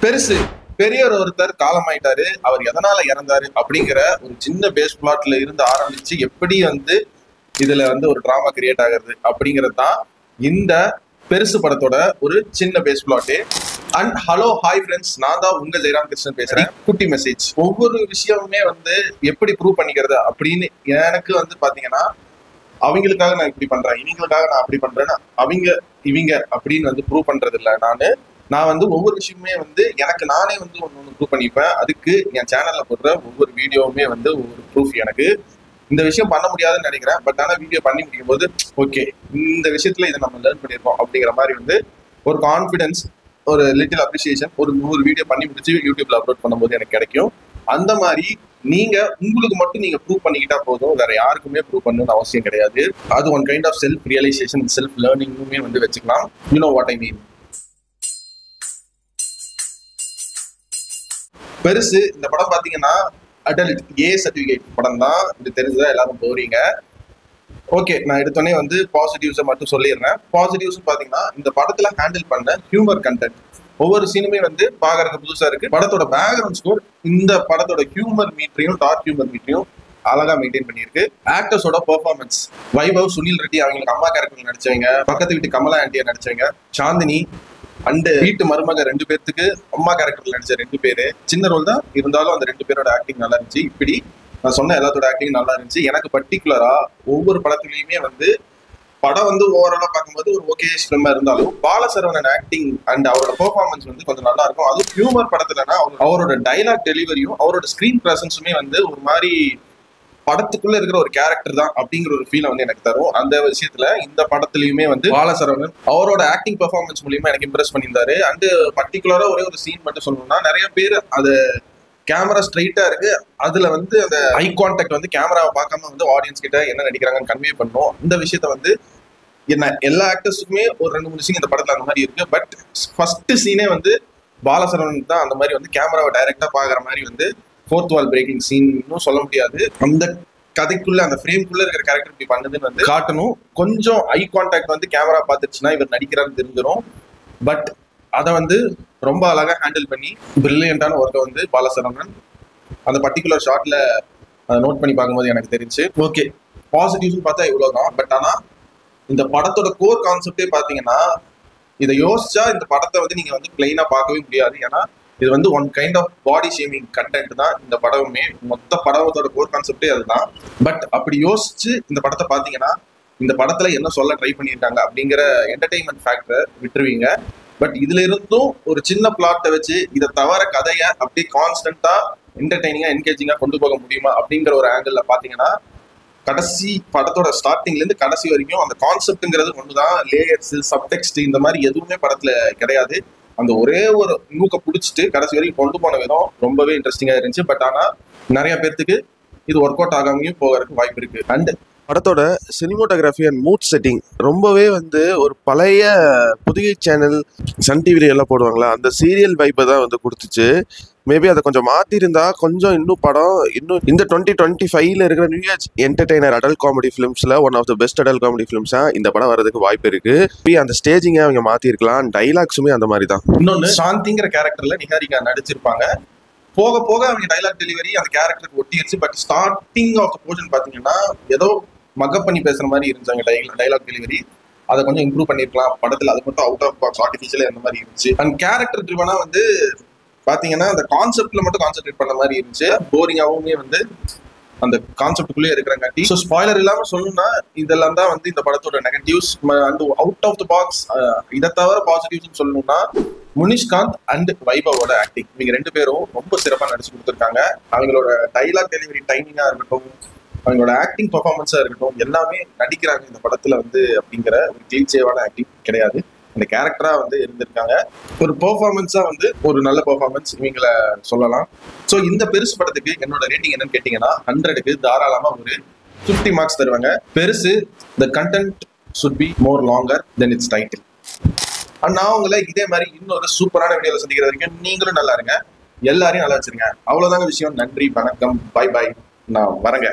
பெருசு பெரியவர் ஒருத்தர் காலமாயிட்டாரு, அவர் எதனால இறந்தாரு அப்படிங்கிற ஒரு சின்ன பேஸ் பிளாட்ல இருந்து ஆரம்பிச்சு எப்படி வந்து இதுல வந்து ஒரு டிராமா கிரியேட் ஆகுறது அப்படிங்கிறது தான் இந்த பெருசு படத்தோட ஒரு சின்ன base plot. And hello hi friends, நான் தான் உங்க ஜெயராம் கிருஷ்ணன் பேசுறேன். குட்டி மெசேஜ். ஒவ்வொரு விஷயமுமே வந்து எப்படி ப்ரூவ் பண்ணிக்கிறது அப்படின்னு எனக்கு வந்து பாத்தீங்கன்னா, அவங்களுக்காக நான் இப்படி பண்றேன், இவங்களுக்காக நான் அப்படி பண்றேன்னு இவங்க அப்படின்னு வந்து ப்ரூவ் பண்றது இல்லை. நான் வந்து ஒவ்வொரு விஷயமே வந்து எனக்கு நானே வந்து ஒன்று ப்ரூவ் பண்ணிப்பேன். அதுக்கு என் சேனல்ல போடுற ஒவ்வொரு வீடியோவுமே வந்து ஒவ்வொரு ப்ரூஃப். எனக்கு இந்த விஷயம் பண்ண முடியாதுன்னு நினைக்கிறேன், பட் ஆனால் வீடியோ பண்ணி முடிக்கும் போது ஓகே இந்த விஷயத்துல இதை நம்ம லேர்ன் பண்ணியிருக்கோம் அப்படிங்கிற மாதிரி வந்து ஒரு கான்ஃபிடன்ஸ், ஒரு லிட்டில் அப்ரிசியேஷன் ஒரு 100 வீடியோ பண்ணி முடிச்சு யூடியூப்ல அப்லோட் பண்ணும்போது எனக்கு கிடைக்கும். அந்த மாதிரி நீங்க உங்களுக்கு மட்டும் நீங்க ப்ரூவ் பண்ணிக்கிட்டா போதும், வேற யாருக்குமே ப்ரூவ் பண்ணணும்னு அவசியம் கிடையாது. அது one kind of self realisation, self லேர்னிங்குமே வந்து வச்சுக்கலாம். You know what I mean. பெருசு இந்த படம் பாத்தீங்கன்னா அடல்ட் ஏ சர்டிபிகேட் படம் தான். இது தெரிஞ்சுதான் எல்லாரும் போறீங்க. ஓகே, நான் எடுத்தோடனே வந்து பாசிட்டிவ்ஸை மட்டும் சொல்லிடுறேன். பாசிட்டிவ்ஸ் பாத்தீங்கன்னா இந்த படத்துல ஹேண்டில் பண்ண ஹியூமர் கண்டென்ட், ஒவ்வொரு சீனுமே வந்து பாக்குறதுக்கு புதுசா இருக்கு. படத்தோட பேக்ரவுண்ட் ஸ்கோர் இந்த படத்தோட ஹியூமர் மீட்டரையும் டார்க் ஹியூமர் மீட்டரையும் அழகா மெயின்டைன் பண்ணியிருக்கு. ஆக்டர்ஸோட பெர்ஃபார்மன்ஸ், வைபவ், சுனில் ரெட்டி அவங்களுக்கு அம்மா கேரக்டர் நடிச்சவங்க, பக்கத்து வீட்டு கமலா ஆண்டியா நடிச்சவங்க, சாந்தினி அண்ட் வீட்டு மருமக 2 பேர்த்துக்கு அம்மா கேரக்டர்ல நடிச்ச 2 பேரு சின்ன ரோல் தான் இருந்தாலும் அந்த 2 பேரோட ஆக்டிங் நல்லா இருந்துச்சு. இப்படி நான் சொன்ன எல்லாத்தோட ஆக்டிங் நல்லா இருந்துச்சு. எனக்கு பர்டிகுலரா ஒவ்வொரு படத்துலயுமே வந்து படம் வந்து ஓவராலா பார்க்கும்போது ஒரு ஓகே ஃபிலிமா இருந்தாலும் பாலசரவணன் ஆக்டிங் அண்ட் அவரோட பெர்ஃபார்மன்ஸ் வந்து கொஞ்சம் நல்லா இருக்கும். அதுவும் ஹியூமர் படத்துலன்னா அவரோட டைலாக் டெலிவரியும் அவரோட ஸ்கிரீன் பிரசன்ஸுமே வந்து ஒரு மாதிரி படத்துக்குள்ள இருக்கிற ஒரு கேரக்டர் தான் அப்படிங்கிற ஒரு ஃபீலை வந்து எனக்கு தரும். அந்த விஷயத்துல இந்த படத்துலயுமே வந்து பாலசரவணன் அவரோட ஆக்டிங் பெர்ஃபார்மன்ஸ் மூலியமா எனக்கு இம்ப்ரெஸ் பண்ணியிருந்தாரு. அண்ட் பர்டிகுலரா ஒரே ஒரு சீன் மட்டும் சொல்லணும்னா, நிறைய பேர் அது கேமரா ஸ்ட்ரைட்டா இருக்கு, அதுல வந்து அந்த ஐ கான்டாக்ட் வந்து கேமராவை பார்க்காம வந்து ஆடியன்ஸ் கிட்ட என்ன நடிக்கிறாங்கன்னு கன்வே பண்ணும். இந்த விஷயத்த வந்து என்ன எல்லா ஆக்டர்ஸுக்குமே ஒரு 2-3 சீன் இந்த படத்துல அந்த மாதிரி இருக்கு. பட் ஃபர்ஸ்ட் சீனே வந்து பாலசரவணன் தான் அந்த மாதிரி வந்து கேமராவை டைரக்டா பாக்குற மாதிரி வந்து ஃபோர்த் வால் பிரேக்கிங் சீன் சொல்ல முடியாது. அந்த கதைக்குள்ள அந்த ஃப்ரேம்குள்ள இருக்கிற கேரக்டர் இப்படி பண்ணுதுன்னு வந்து காட்டணும். கொஞ்சம் ஐ கான்டாக்ட் வந்து கேமரா பார்த்துச்சுன்னா இவர் நடிக்கிறான்னு தெரிஞ்சிடும். பட் அதை வந்து ரொம்ப அழகா ஹேண்டில் பண்ணி பிரில்லியண்டான ஒர்க்கை வந்து பாலசரவணன் அந்த பர்டிகுலர் ஷாட்ல அதை நோட் பண்ணி பார்க்கும்போது எனக்கு தெரிஞ்சு. ஓகே, பாசிட்டிவ்ஸ் பார்த்தா இவ்வளவுதான். பட் ஆனா இந்த படத்தோட கோர் கான்செப்டே பாத்தீங்கன்னா, இதை யோசிச்சா இந்த படத்தை வந்து நீங்க வந்து பிளைனா பார்க்கவே முடியாது. ஏன்னா இது வந்து one kind of body shaming content தான் இந்த படமுமே. மொத்த படத்தோட கோர் கான்செப்டே அதுதான். பட் அப்படி யோசிச்சு இந்த படத்தை பாத்தீங்கன்னா இந்த படத்துல என்ன சொல்ல ட்ரை பண்ணியிருக்காங்க அப்படிங்கிற என்டர்டெயின்மெண்ட் ஃபேக்டரை விட்டுருவீங்க. பட் இதுல இருந்தும் ஒரு சின்ன பிளாட்டை வச்சு இதை தவிர கதையை அப்படியே கான்ஸ்டன்டா என்டர்டெய்னிங்கா என்கேஜிங்கா கொண்டு போக முடியுமா அப்படிங்கிற ஒரு ஆங்கிள் பாத்தீங்கன்னா, கடைசி படத்தோட ஸ்டார்டிங்ல இருந்து கடைசி வரைக்கும் அந்த கான்செப்ட்ங்கிறது ஒண்ணுதான். லேயர்ஸ், சப்டெக்ஸ்ட் இந்த மாதிரி எதுவுமே படத்துல கிடையாது. அந்த ஒரே ஒரு நூக்க பிடிச்சிட்டு கடைசி வரைக்கும் கொண்டு போன விதம் ரொம்பவே இன்ட்ரெஸ்டிங்கா இருந்துச்சு. பட் ஆனா நிறைய பேர்த்துக்கு இது ஒர்க் அவுட் ஆகாமையும் போகிறதுக்கு வாய்ப்பு இருக்கு. அண்ட் படத்தோட சினிமோட்டோகிராஃபி அண்ட் மூட் செட்டிங் ரொம்பவே வந்து ஒரு பழைய புதிய சேனல் சன் டிவில எல்லாம் போடுவாங்களா அந்த சீரியல் வைப்பை தான் வந்து கொடுத்துச்சு. மேபி அதை கொஞ்சம் மாற்றிருந்தா கொஞ்சம் இன்னும் படம் இன்னும் இந்த 2025ல இருக்கிற new age entertainer adult comedy ஃபிலிம்ஸ்ல one of the best adult comedy ஃபிலிம்ஸா இந்த படம் வரதுக்கு வாய்ப்பு இருக்கு. அந்த ஸ்டேஜிங்கை அவங்க மாற்றிருக்கலாம், டைலாக்ஸுமே அந்த மாதிரி தான். இன்னொன்று, சாந்திங்கிற கேரக்டர்ல நிகாரிகா நடிச்சிருப்பாங்க. போக போக அவங்க டைலாக் டெலிவரி அந்த கேரக்டருக்கு ஒட்டிடுச்சு. But starting of the portion பாத்தீங்கன்னா ஏதோ மக்கப் பண்ணி பேசுற மாதிரி இருந்துச்சு டைலாக் டெலிவரி. அதை கொஞ்சம் இம்ப்ரூவ் பண்ணிருக்கலாம் படத்துல. அது மட்டும் அவுட் ஆஃப் பாக்ஸ் ஆர்டிஃபிஷியலா இந்த மாதிரி இருந்துச்சு. அண்ட் கேரக்டர் ட்ரிவனா வந்து பாத்தீங்கன்னா அந்த கான்செப்ட்ல மட்டும் கான்சென்ட்ரேட் பண்ண மாதிரி இருந்துச்சு. போரிங்காவுமே வந்து அந்த கான்செப்டுக்குள்ளே இருக்கிறங்காட்டி. ஸோ ஸ்பாய்லர் இல்லாம சொல்லணும்னா இதெல்லாம் தான் வந்து இந்த படத்தோட negatives. And out of the box இதை தவிர பாசிட்டிவ்ஸ் சொல்லணும்னா, முனிஷ்காந்த் அண்ட் வைபவோட ஆக்டிங், இவங்க 2 பேரும் ரொம்ப சிறப்பாக நடிச்சு கொடுத்துருக்காங்க. அவங்களோட டைலாக் டெலிவரி டைமிங்கா இருக்கட்டும், அவங்களோட ஆக்டிங் பெர்ஃபார்மன்ஸா இருக்கட்டும், எல்லாமே நடிக்கிறாங்க இந்த படத்துல வந்து அப்படிங்கிற ஒரு கிளீச்சேவான ஆக்டிங் கிடையாது. அந்த கேரக்டரா வந்து இருந்திருக்காங்க. ஒரு பெர்ஃபார்மன்ஸா வந்து ஒரு நல்ல பெர்ஃபார்மன்ஸ் இவங்களை சொல்லலாம். ஸோ இந்த பெருசு படத்துக்கு என்னோட ரேட்டிங் என்னன்னு கேட்டீங்கன்னா 100க்கு தாராளமா ஒரு 50 மார்க்ஸ் தருவாங்க. பெருசு, the content should be more longer then it's title. நான் உங்களை இதே மாதிரி இன்னொரு சூப்பரான வீடியோல சந்திக்கிற வரைக்கும் நீங்களும் நல்லா இருங்க, எல்லாரையும் நல்லா வச்சிருங்க. அவ்வளவுதாங்க விஷயம். நன்றி, வணக்கம், பை பாய், நான் வரேங்க.